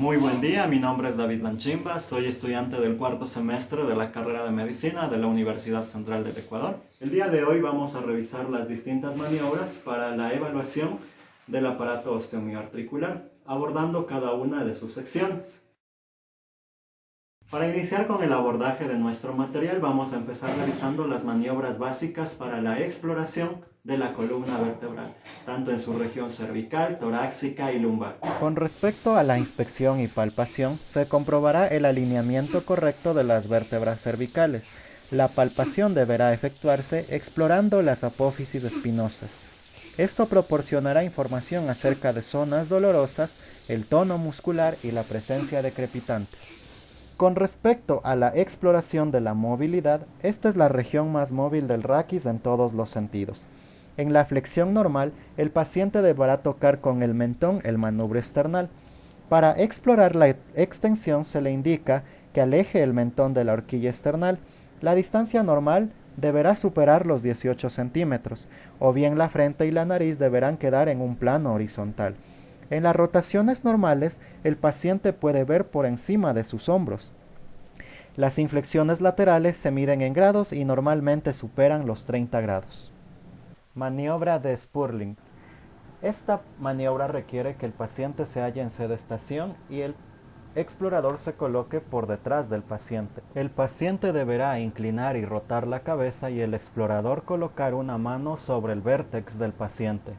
Muy buen día, mi nombre es David Lanchimba, soy estudiante del cuarto semestre de la carrera de Medicina de la Universidad Central del Ecuador. El día de hoy vamos a revisar las distintas maniobras para la evaluación del aparato osteomioarticular, abordando cada una de sus secciones. Para iniciar con el abordaje de nuestro material, vamos a empezar realizando las maniobras básicas para la exploración de la columna vertebral, tanto en su región cervical, torácica y lumbar. Con respecto a la inspección y palpación, se comprobará el alineamiento correcto de las vértebras cervicales. La palpación deberá efectuarse explorando las apófisis espinosas. Esto proporcionará información acerca de zonas dolorosas, el tono muscular y la presencia de crepitantes. Con respecto a la exploración de la movilidad, esta es la región más móvil del raquis en todos los sentidos. En la flexión normal, el paciente deberá tocar con el mentón el manubrio esternal. Para explorar la extensión se le indica que aleje el mentón de la horquilla esternal. La distancia normal deberá superar los 18 centímetros, o bien la frente y la nariz deberán quedar en un plano horizontal. En las rotaciones normales, el paciente puede ver por encima de sus hombros. Las inflexiones laterales se miden en grados y normalmente superan los 30 grados. Maniobra de Spurling. Esta maniobra requiere que el paciente se halle en sedestación y el explorador se coloque por detrás del paciente. El paciente deberá inclinar y rotar la cabeza y el explorador colocar una mano sobre el vértex del paciente.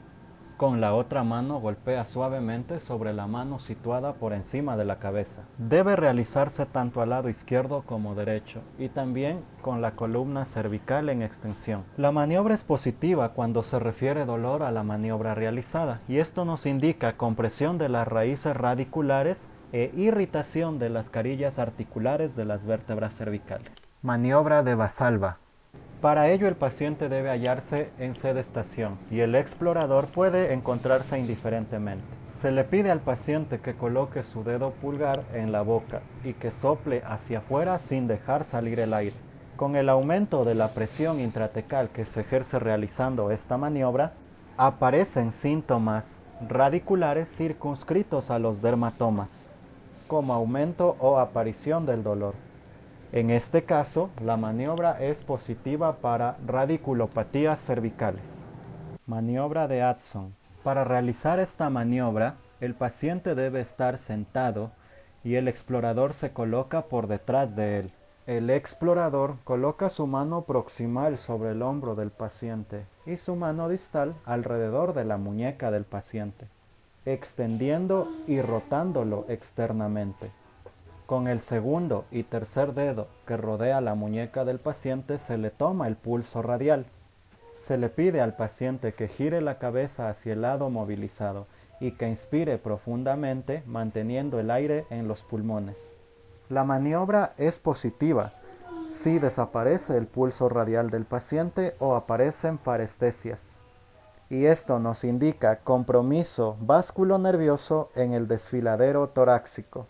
Con la otra mano golpea suavemente sobre la mano situada por encima de la cabeza. Debe realizarse tanto al lado izquierdo como derecho y también con la columna cervical en extensión. La maniobra es positiva cuando se refiere dolor a la maniobra realizada y esto nos indica compresión de las raíces radiculares e irritación de las carillas articulares de las vértebras cervicales. Maniobra de Valsalva. Para ello el paciente debe hallarse en sedestación y el explorador puede encontrarse indiferentemente. Se le pide al paciente que coloque su dedo pulgar en la boca y que sople hacia afuera sin dejar salir el aire. Con el aumento de la presión intratecal que se ejerce realizando esta maniobra, aparecen síntomas radiculares circunscritos a los dermatomas, como aumento o aparición del dolor. En este caso, la maniobra es positiva para radiculopatías cervicales. Maniobra de Addison. Para realizar esta maniobra, el paciente debe estar sentado y el explorador se coloca por detrás de él. El explorador coloca su mano proximal sobre el hombro del paciente y su mano distal alrededor de la muñeca del paciente, extendiendo y rotándolo externamente. Con el segundo y tercer dedo que rodea la muñeca del paciente se le toma el pulso radial. Se le pide al paciente que gire la cabeza hacia el lado movilizado y que inspire profundamente manteniendo el aire en los pulmones. La maniobra es positiva si desaparece el pulso radial del paciente o aparecen parestesias. Y esto nos indica compromiso vasculonervioso en el desfiladero torácico.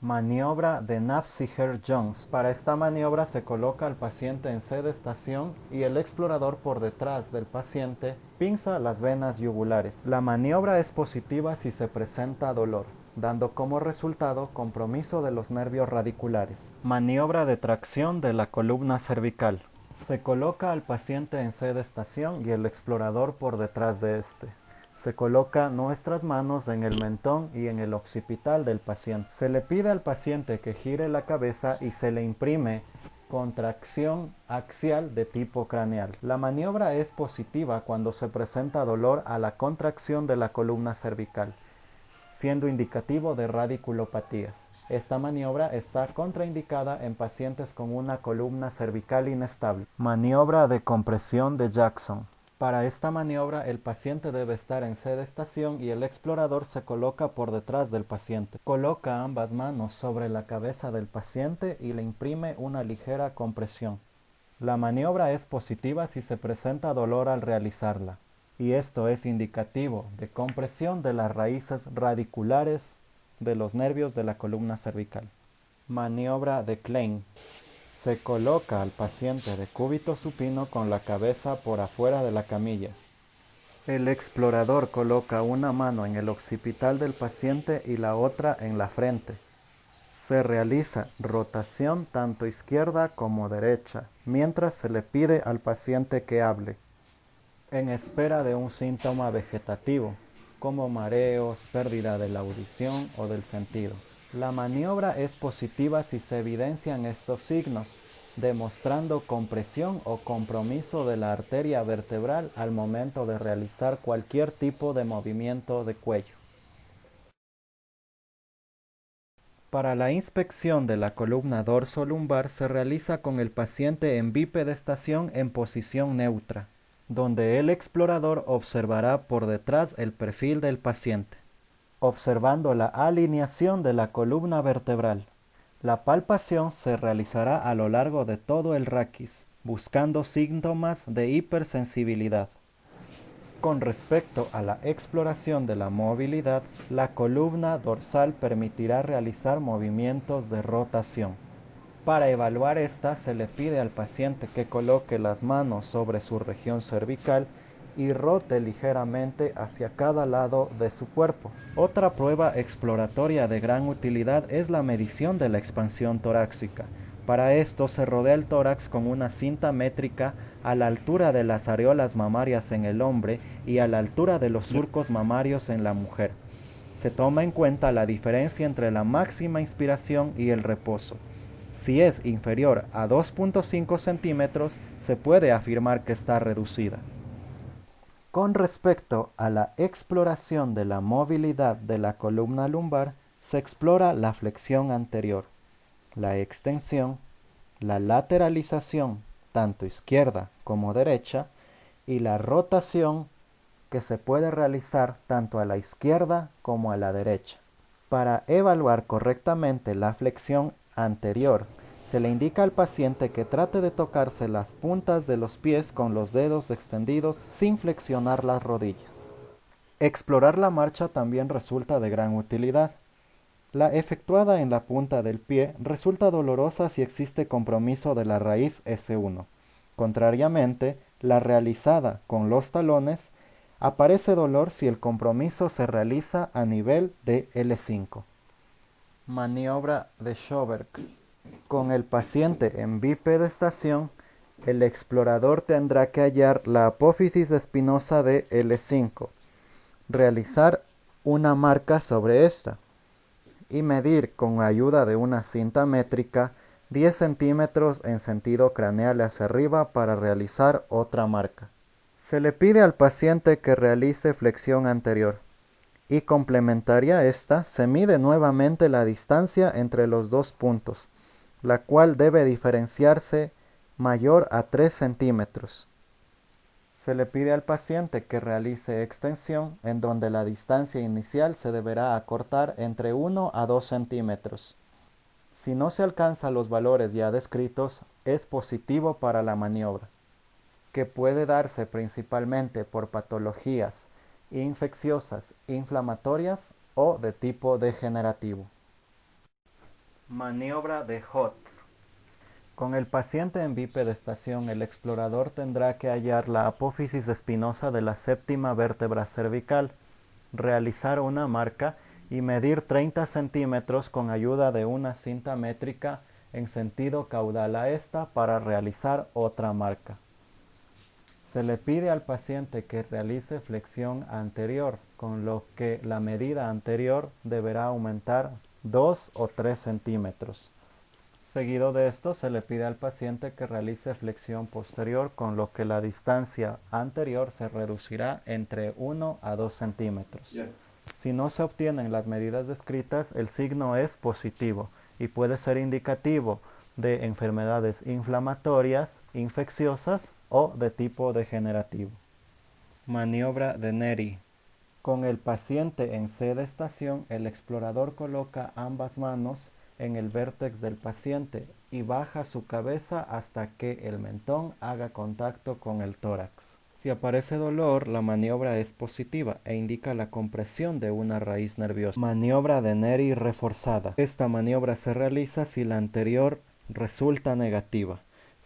Maniobra de Knapziger-Jones. Para esta maniobra se coloca al paciente en sedestación y el explorador por detrás del paciente pinza las venas yugulares. La maniobra es positiva si se presenta dolor, dando como resultado compromiso de los nervios radiculares. Maniobra de tracción de la columna cervical. Se coloca al paciente en sedestación y el explorador por detrás de este. Se coloca nuestras manos en el mentón y en el occipital del paciente. Se le pide al paciente que gire la cabeza y se le imprime contracción axial de tipo craneal. La maniobra es positiva cuando se presenta dolor a la contracción de la columna cervical, siendo indicativo de radiculopatías. Esta maniobra está contraindicada en pacientes con una columna cervical inestable. Maniobra de compresión de Jackson. Para esta maniobra el paciente debe estar en sedestación y el explorador se coloca por detrás del paciente. Coloca ambas manos sobre la cabeza del paciente y le imprime una ligera compresión. La maniobra es positiva si se presenta dolor al realizarla, y esto es indicativo de compresión de las raíces radiculares de los nervios de la columna cervical. Maniobra de Klein. Se coloca al paciente de cúbito supino con la cabeza por afuera de la camilla. El explorador coloca una mano en el occipital del paciente y la otra en la frente. Se realiza rotación tanto izquierda como derecha, mientras se le pide al paciente que hable, en espera de un síntoma vegetativo, como mareos, pérdida de la audición o del sentido. La maniobra es positiva si se evidencian estos signos, demostrando compresión o compromiso de la arteria vertebral al momento de realizar cualquier tipo de movimiento de cuello. Para la inspección de la columna dorso-lumbar se realiza con el paciente en bipedestación en posición neutra, donde el explorador observará por detrás el perfil del paciente, observando la alineación de la columna vertebral. La palpación se realizará a lo largo de todo el raquis, buscando síntomas de hipersensibilidad. Con respecto a la exploración de la movilidad, la columna dorsal permitirá realizar movimientos de rotación. Para evaluar esta, se le pide al paciente que coloque las manos sobre su región cervical y rote ligeramente hacia cada lado de su cuerpo. Otra prueba exploratoria de gran utilidad es la medición de la expansión torácica. Para esto se rodea el tórax con una cinta métrica a la altura de las areolas mamarias en el hombre y a la altura de los surcos mamarios en la mujer. Se toma en cuenta la diferencia entre la máxima inspiración y el reposo. Si es inferior a 2.5 centímetros, se puede afirmar que está reducida. Con respecto a la exploración de la movilidad de la columna lumbar, se explora la flexión anterior, la extensión, la lateralización, tanto izquierda como derecha, y la rotación que se puede realizar tanto a la izquierda como a la derecha. Para evaluar correctamente la flexión anterior, se le indica al paciente que trate de tocarse las puntas de los pies con los dedos extendidos sin flexionar las rodillas. Explorar la marcha también resulta de gran utilidad. La efectuada en la punta del pie resulta dolorosa si existe compromiso de la raíz S1. Contrariamente, la realizada con los talones aparece dolor si el compromiso se realiza a nivel de L5. Maniobra de Schoberg. Con el paciente en bipedestación, el explorador tendrá que hallar la apófisis espinosa de L5, realizar una marca sobre esta y medir con ayuda de una cinta métrica 10 centímetros en sentido craneal hacia arriba para realizar otra marca. Se le pide al paciente que realice flexión anterior y complementaria a esta se mide nuevamente la distancia entre los dos puntos, la cual debe diferenciarse mayor a 3 centímetros. Se le pide al paciente que realice extensión, en donde la distancia inicial se deberá acortar entre 1 a 2 centímetros. Si no se alcanzan los valores ya descritos, es positivo para la maniobra, que puede darse principalmente por patologías infecciosas, inflamatorias o de tipo degenerativo. Maniobra de Hoth. Con el paciente en bipedestación, el explorador tendrá que hallar la apófisis espinosa de la séptima vértebra cervical, realizar una marca y medir 30 centímetros con ayuda de una cinta métrica en sentido caudal a esta para realizar otra marca. Se le pide al paciente que realice flexión anterior, con lo que la medida anterior deberá aumentar 2 o 3 centímetros. Seguido de esto, se le pide al paciente que realice flexión posterior, con lo que la distancia anterior se reducirá entre 1 a 2 centímetros. Si no se obtienen las medidas descritas, el signo es positivo y puede ser indicativo de enfermedades inflamatorias, infecciosas o de tipo degenerativo. Maniobra de Neri. Con el paciente en sedestación, el explorador coloca ambas manos en el vértex del paciente y baja su cabeza hasta que el mentón haga contacto con el tórax. Si aparece dolor, la maniobra es positiva e indica la compresión de una raíz nerviosa. Maniobra de Neri reforzada. Esta maniobra se realiza si la anterior resulta negativa.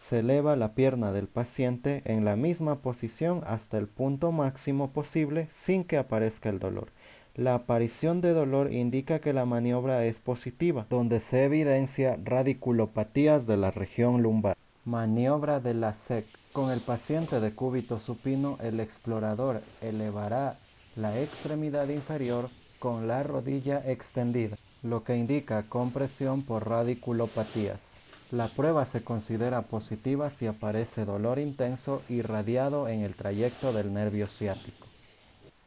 Se eleva la pierna del paciente en la misma posición hasta el punto máximo posible sin que aparezca el dolor. La aparición de dolor indica que la maniobra es positiva, donde se evidencia radiculopatías de la región lumbar. Maniobra de la SEC. Con el paciente de cúbito supino, el explorador elevará la extremidad inferior con la rodilla extendida, lo que indica compresión por radiculopatías. La prueba se considera positiva si aparece dolor intenso irradiado en el trayecto del nervio ciático.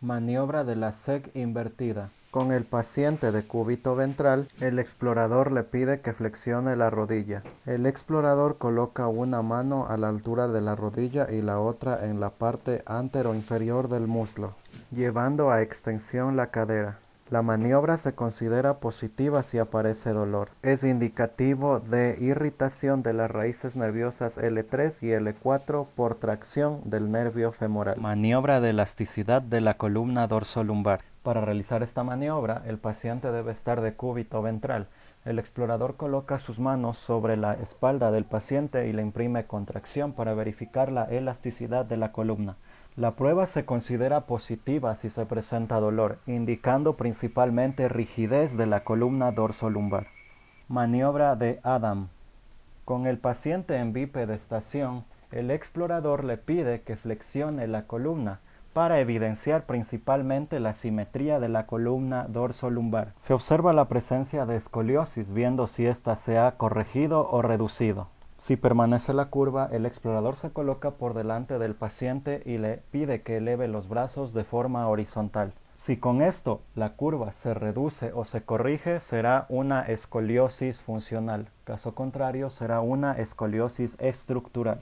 Maniobra de la SEC invertida. Con el paciente de cúbito ventral, el explorador le pide que flexione la rodilla. El explorador coloca una mano a la altura de la rodilla y la otra en la parte anteroinferior del muslo, llevando a extensión la cadera. La maniobra se considera positiva si aparece dolor. Es indicativo de irritación de las raíces nerviosas L3 y L4 por tracción del nervio femoral. Maniobra de elasticidad de la columna dorsolumbar. Para realizar esta maniobra, el paciente debe estar de cúbito ventral. El explorador coloca sus manos sobre la espalda del paciente y le imprime contracción para verificar la elasticidad de la columna. La prueba se considera positiva si se presenta dolor, indicando principalmente rigidez de la columna dorsolumbar. Maniobra de Adam. Con el paciente en bipedestación, el explorador le pide que flexione la columna para evidenciar principalmente la simetría de la columna dorsolumbar. Se observa la presencia de escoliosis, viendo si ésta se ha corregido o reducido. Si permanece la curva, el explorador se coloca por delante del paciente y le pide que eleve los brazos de forma horizontal. Si con esto la curva se reduce o se corrige, será una escoliosis funcional. Caso contrario, será una escoliosis estructural.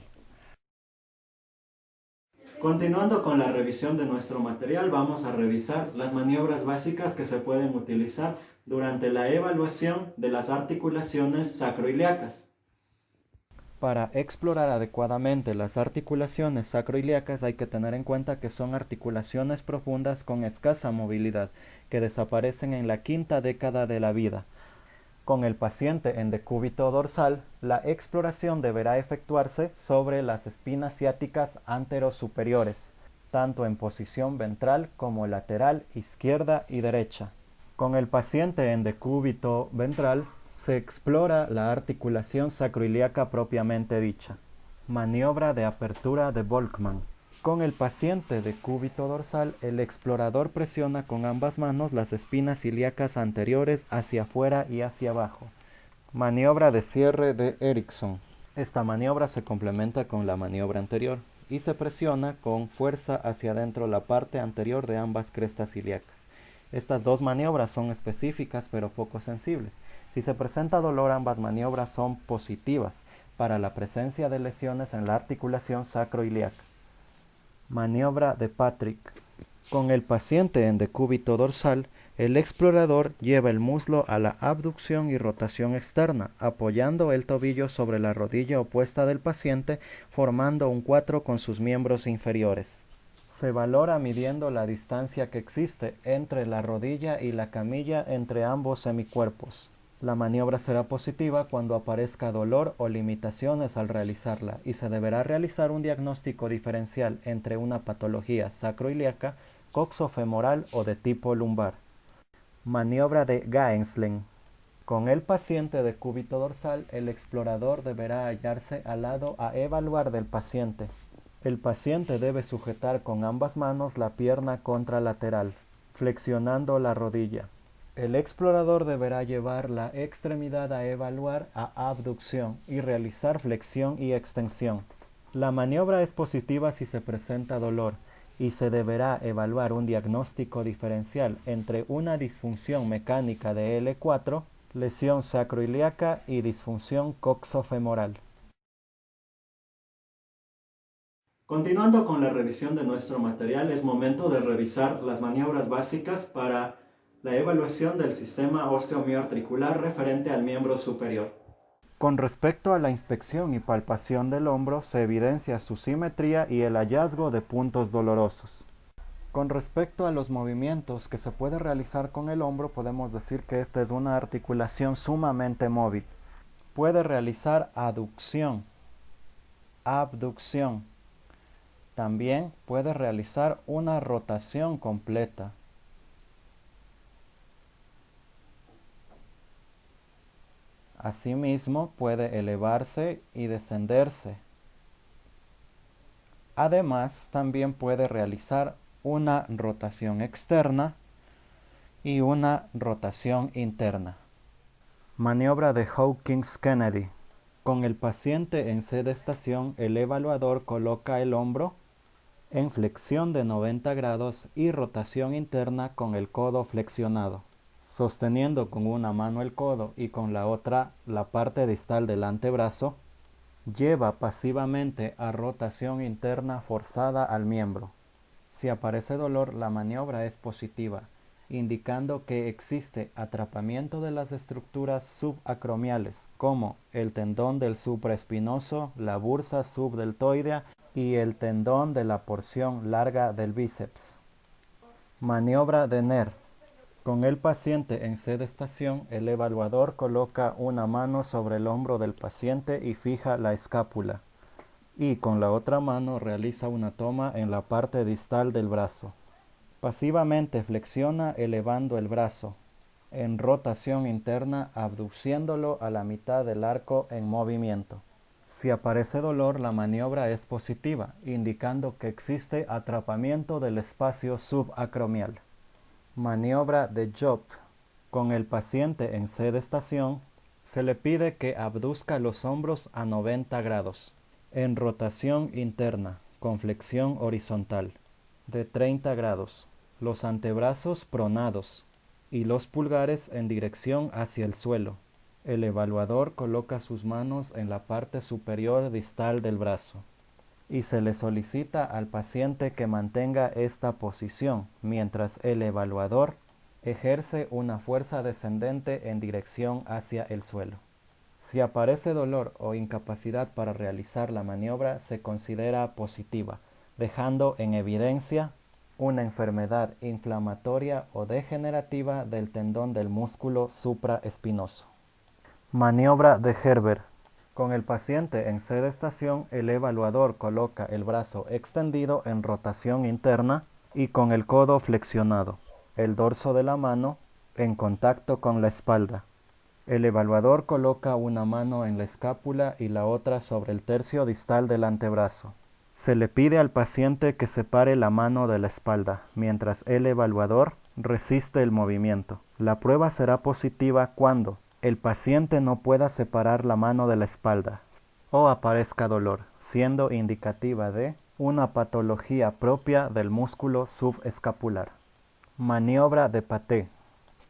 Continuando con la revisión de nuestro material, vamos a revisar las maniobras básicas que se pueden utilizar durante la evaluación de las articulaciones sacroiliacas. Para explorar adecuadamente las articulaciones sacroiliacas hay que tener en cuenta que son articulaciones profundas con escasa movilidad, que desaparecen en la quinta década de la vida. Con el paciente en decúbito dorsal, la exploración deberá efectuarse sobre las espinas ciáticas anterosuperiores, tanto en posición ventral como lateral, izquierda y derecha. Con el paciente en decúbito ventral, se explora la articulación sacroiliaca propiamente dicha. Maniobra de apertura de Volkmann. Con el paciente de cúbito dorsal, el explorador presiona con ambas manos las espinas ilíacas anteriores hacia afuera y hacia abajo. Maniobra de cierre de Erickson. Esta maniobra se complementa con la maniobra anterior y se presiona con fuerza hacia adentro la parte anterior de ambas crestas ilíacas. Estas dos maniobras son específicas pero poco sensibles. Si se presenta dolor, ambas maniobras son positivas para la presencia de lesiones en la articulación sacroiliaca. Maniobra de Patrick. Con el paciente en decúbito dorsal, el explorador lleva el muslo a la abducción y rotación externa, apoyando el tobillo sobre la rodilla opuesta del paciente, formando un 4 con sus miembros inferiores. Se valora midiendo la distancia que existe entre la rodilla y la camilla entre ambos semicuerpos. La maniobra será positiva cuando aparezca dolor o limitaciones al realizarla y se deberá realizar un diagnóstico diferencial entre una patología sacroiliaca, coxofemoral o de tipo lumbar. Maniobra de Gaenslen. Con el paciente de cúbito dorsal, el explorador deberá hallarse al lado a evaluar del paciente. El paciente debe sujetar con ambas manos la pierna contralateral, flexionando la rodilla. El explorador deberá llevar la extremidad a evaluar a abducción y realizar flexión y extensión. La maniobra es positiva si se presenta dolor y se deberá evaluar un diagnóstico diferencial entre una disfunción mecánica de L4, lesión sacroiliaca y disfunción coxofemoral. Continuando con la revisión de nuestro material, es momento de revisar las maniobras básicas para la evaluación del sistema osteomioarticular referente al miembro superior. Con respecto a la inspección y palpación del hombro, se evidencia su simetría y el hallazgo de puntos dolorosos. Con respecto a los movimientos que se puede realizar con el hombro, podemos decir que esta es una articulación sumamente móvil. Puede realizar aducción, abducción. También puede realizar una rotación completa. Asimismo, puede elevarse y descenderse. Además, también puede realizar una rotación externa y una rotación interna. Maniobra de Hawkins-Kennedy. Con el paciente en sedestación, el evaluador coloca el hombro en flexión de 90 grados y rotación interna con el codo flexionado. Sosteniendo con una mano el codo y con la otra la parte distal del antebrazo, lleva pasivamente a rotación interna forzada al miembro. Si aparece dolor, la maniobra es positiva, indicando que existe atrapamiento de las estructuras subacromiales, como el tendón del supraespinoso, la bursa subdeltoidea y el tendón de la porción larga del bíceps. Maniobra de Nehr. Con el paciente en sedestación, el evaluador coloca una mano sobre el hombro del paciente y fija la escápula, y con la otra mano realiza una toma en la parte distal del brazo. Pasivamente flexiona elevando el brazo, en rotación interna abduciéndolo a la mitad del arco en movimiento. Si aparece dolor, la maniobra es positiva, indicando que existe atrapamiento del espacio subacromial. Maniobra de Job. Con el paciente en sedestación, se le pide que abduzca los hombros a 90 grados, en rotación interna, con flexión horizontal, de 30 grados, los antebrazos pronados y los pulgares en dirección hacia el suelo. El evaluador coloca sus manos en la parte superior distal del brazo y se le solicita al paciente que mantenga esta posición mientras el evaluador ejerce una fuerza descendente en dirección hacia el suelo. Si aparece dolor o incapacidad para realizar la maniobra, se considera positiva, dejando en evidencia una enfermedad inflamatoria o degenerativa del tendón del músculo supraespinoso. Maniobra de Gerber. Con el paciente en sedestación, el evaluador coloca el brazo extendido en rotación interna y con el codo flexionado, el dorso de la mano en contacto con la espalda. El evaluador coloca una mano en la escápula y la otra sobre el tercio distal del antebrazo. Se le pide al paciente que separe la mano de la espalda, mientras el evaluador resiste el movimiento. La prueba será positiva cuando el paciente no pueda separar la mano de la espalda o aparezca dolor, siendo indicativa de una patología propia del músculo subescapular. Maniobra de Paté.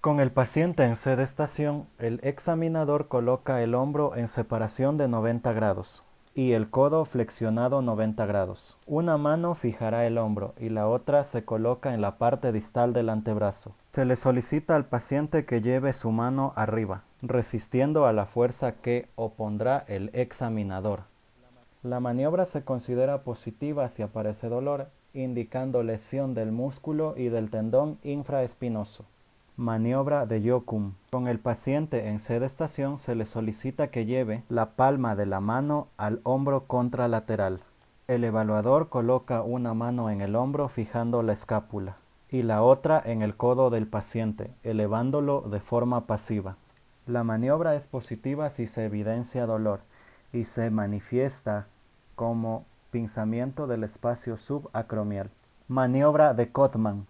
Con el paciente en sedestación, el examinador coloca el hombro en separación de 90 grados y el codo flexionado 90 grados. Una mano fijará el hombro y la otra se coloca en la parte distal del antebrazo. Se le solicita al paciente que lleve su mano arriba, resistiendo a la fuerza que opondrá el examinador. La maniobra se considera positiva si aparece dolor, indicando lesión del músculo y del tendón infraespinoso. Maniobra de Jochum. Con el paciente en sedestación se le solicita que lleve la palma de la mano al hombro contralateral. El evaluador coloca una mano en el hombro fijando la escápula y la otra en el codo del paciente, elevándolo de forma pasiva. La maniobra es positiva si se evidencia dolor y se manifiesta como pinzamiento del espacio subacromial. Maniobra de Codman.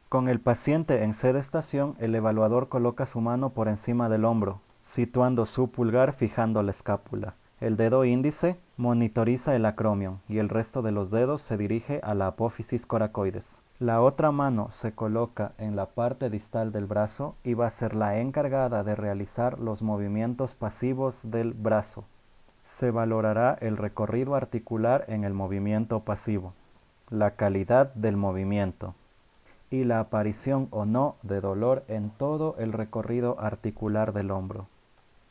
Con el paciente en sedestación, el evaluador coloca su mano por encima del hombro, situando su pulgar fijando la escápula. El dedo índice monitoriza el acromion y el resto de los dedos se dirige a la apófisis coracoides. La otra mano se coloca en la parte distal del brazo y va a ser la encargada de realizar los movimientos pasivos del brazo. Se valorará el recorrido articular en el movimiento pasivo, la calidad del movimiento y la aparición o no de dolor en todo el recorrido articular del hombro.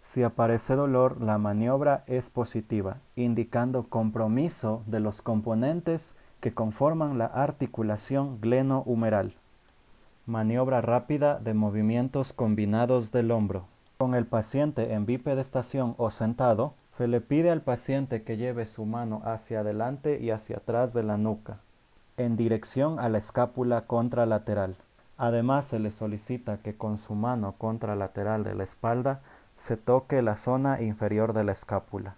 Si aparece dolor, la maniobra es positiva, indicando compromiso de los componentes que conforman la articulación glenohumeral. Maniobra rápida de movimientos combinados del hombro. Con el paciente en bipedestación o sentado, se le pide al paciente que lleve su mano hacia adelante y hacia atrás de la nuca, en dirección a la escápula contralateral. Además, se le solicita que con su mano contralateral de la espalda se toque la zona inferior de la escápula.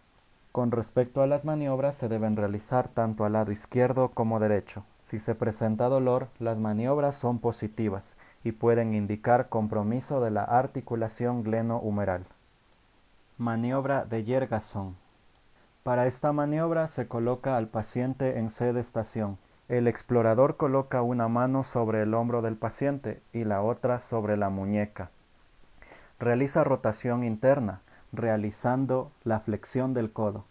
Con respecto a las maniobras, se deben realizar tanto al lado izquierdo como derecho. Si se presenta dolor, las maniobras son positivas y pueden indicar compromiso de la articulación glenohumeral. Maniobra de Yergason. Para esta maniobra se coloca al paciente en sedestación. El explorador coloca una mano sobre el hombro del paciente y la otra sobre la muñeca. Realiza rotación interna, realizando la flexión del codo.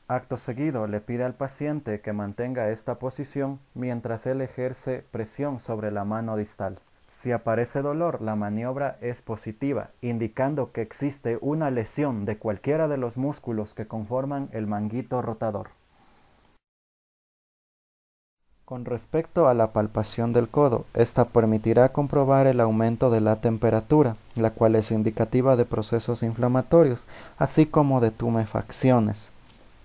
Acto seguido, le pide al paciente que mantenga esta posición mientras él ejerce presión sobre la mano distal. Si aparece dolor, la maniobra es positiva, indicando que existe una lesión de cualquiera de los músculos que conforman el manguito rotador. Con respecto a la palpación del codo, esta permitirá comprobar el aumento de la temperatura, la cual es indicativa de procesos inflamatorios, así como de tumefacciones.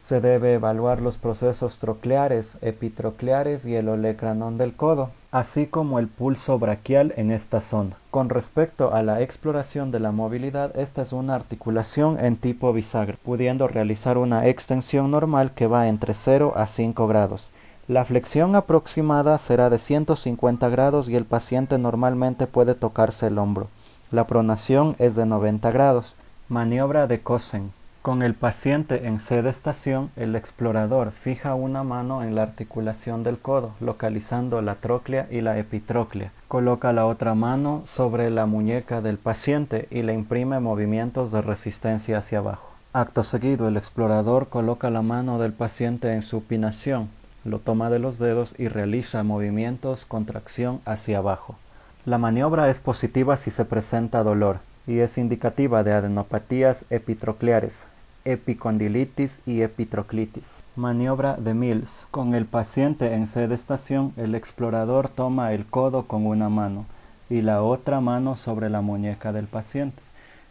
Se debe evaluar los procesos trocleares, epitrocleares y el olecranon del codo, así como el pulso braquial en esta zona. Con respecto a la exploración de la movilidad, esta es una articulación en tipo bisagra, pudiendo realizar una extensión normal que va entre 0 a 5 grados. La flexión aproximada será de 150 grados y el paciente normalmente puede tocarse el hombro. La pronación es de 90 grados. Maniobra de Cosen. Con el paciente en sedestación, el explorador fija una mano en la articulación del codo, localizando la tróclea y la epitróclea. Coloca la otra mano sobre la muñeca del paciente y le imprime movimientos de resistencia hacia abajo. Acto seguido, el explorador coloca la mano del paciente en supinación, lo toma de los dedos y realiza movimientos contracción hacia abajo. La maniobra es positiva si se presenta dolor y es indicativa de adenopatías epitrocleares, epicondilitis y epitroclitis. Maniobra de Mills. Con el paciente en sedestación, el explorador toma el codo con una mano y la otra mano sobre la muñeca del paciente.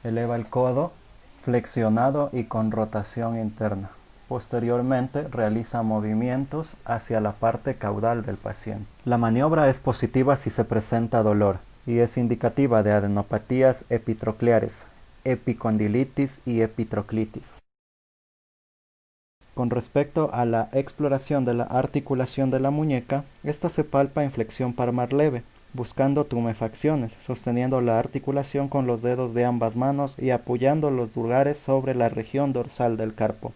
Eleva el codo flexionado y con rotación interna. Posteriormente realiza movimientos hacia la parte caudal del paciente. La maniobra es positiva si se presenta dolor y es indicativa de adenopatías epitrocleares, epicondilitis y epitroclitis. Con respecto a la exploración de la articulación de la muñeca, esta se palpa en flexión palmar leve, buscando tumefacciones, sosteniendo la articulación con los dedos de ambas manos y apoyando los pulgares sobre la región dorsal del carpo,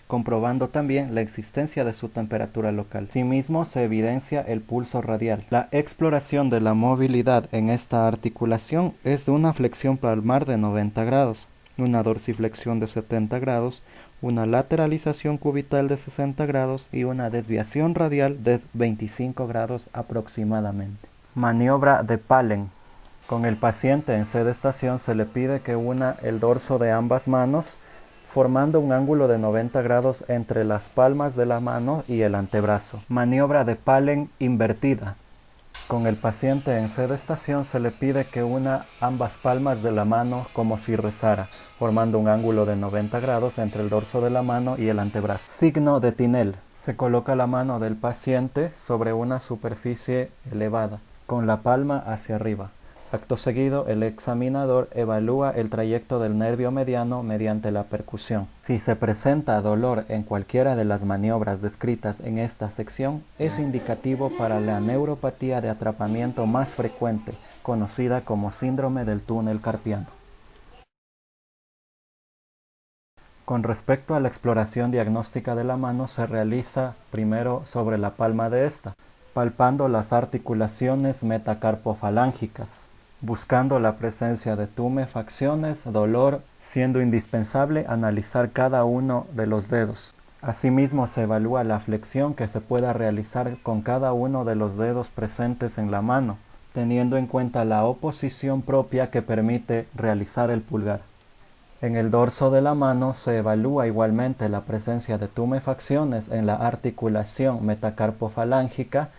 comprobando también la existencia de su temperatura local. Asimismo, se evidencia el pulso radial. La exploración de la movilidad en esta articulación es de una flexión palmar de 90 grados, una dorsiflexión de 70 grados, una lateralización cubital de 60 grados y una desviación radial de 25 grados aproximadamente. Maniobra de Palen. Con el paciente en sedestación se le pide que una el dorso de ambas manos, formando un ángulo de 90 grados entre las palmas de la mano y el antebrazo. Maniobra de Palen invertida. Con el paciente en sedestación se le pide que una ambas palmas de la mano como si rezara, formando un ángulo de 90 grados entre el dorso de la mano y el antebrazo. Signo de Tinel. Se coloca la mano del paciente sobre una superficie elevada, con la palma hacia arriba. Acto seguido, el examinador evalúa el trayecto del nervio mediano mediante la percusión. Si se presenta dolor en cualquiera de las maniobras descritas en esta sección, es indicativo para la neuropatía de atrapamiento más frecuente, conocida como síndrome del túnel carpiano. Con respecto a la exploración diagnóstica de la mano, se realiza primero sobre la palma de esta, palpando las articulaciones metacarpofalángicas, buscando la presencia de tumefacciones, dolor, siendo indispensable analizar cada uno de los dedos. Asimismo, se evalúa la flexión que se pueda realizar con cada uno de los dedos presentes en la mano, teniendo en cuenta la oposición propia que permite realizar el pulgar. En el dorso de la mano se evalúa igualmente la presencia de tumefacciones en la articulación metacarpofalángica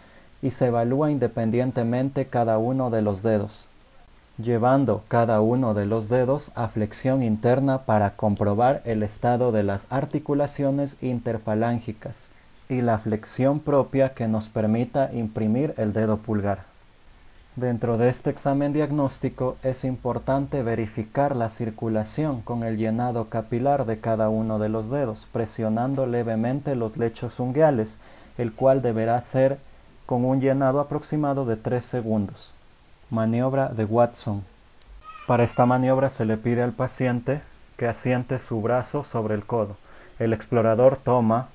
y se evalúa independientemente cada uno de los dedos. llevando cada uno de los dedos a flexión interna para comprobar el estado de las articulaciones interfalángicas y la flexión propia que nos permita imprimir el dedo pulgar. Dentro de este examen diagnóstico es importante verificar la circulación con el llenado capilar de cada uno de los dedos, presionando levemente los lechos unguiales, el cual deberá ser con un llenado aproximado de 3 segundos. Maniobra de Watson. Para esta maniobra se le pide al paciente que asiente su brazo sobre el codo. El explorador toma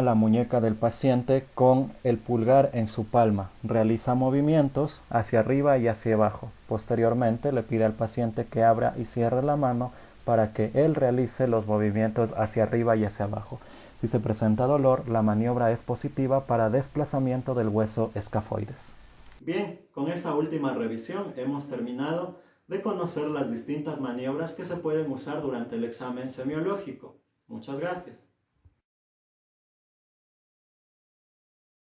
la muñeca del paciente con el pulgar en su palma, realiza movimientos hacia arriba y hacia abajo. Posteriormente le pide al paciente que abra y cierre la mano para que él realice los movimientos hacia arriba y hacia abajo. Si se presenta dolor, la maniobra es positiva para desplazamiento del hueso escafoides. Bien, con esa última revisión hemos terminado de conocer las distintas maniobras que se pueden usar durante el examen semiológico. Muchas gracias.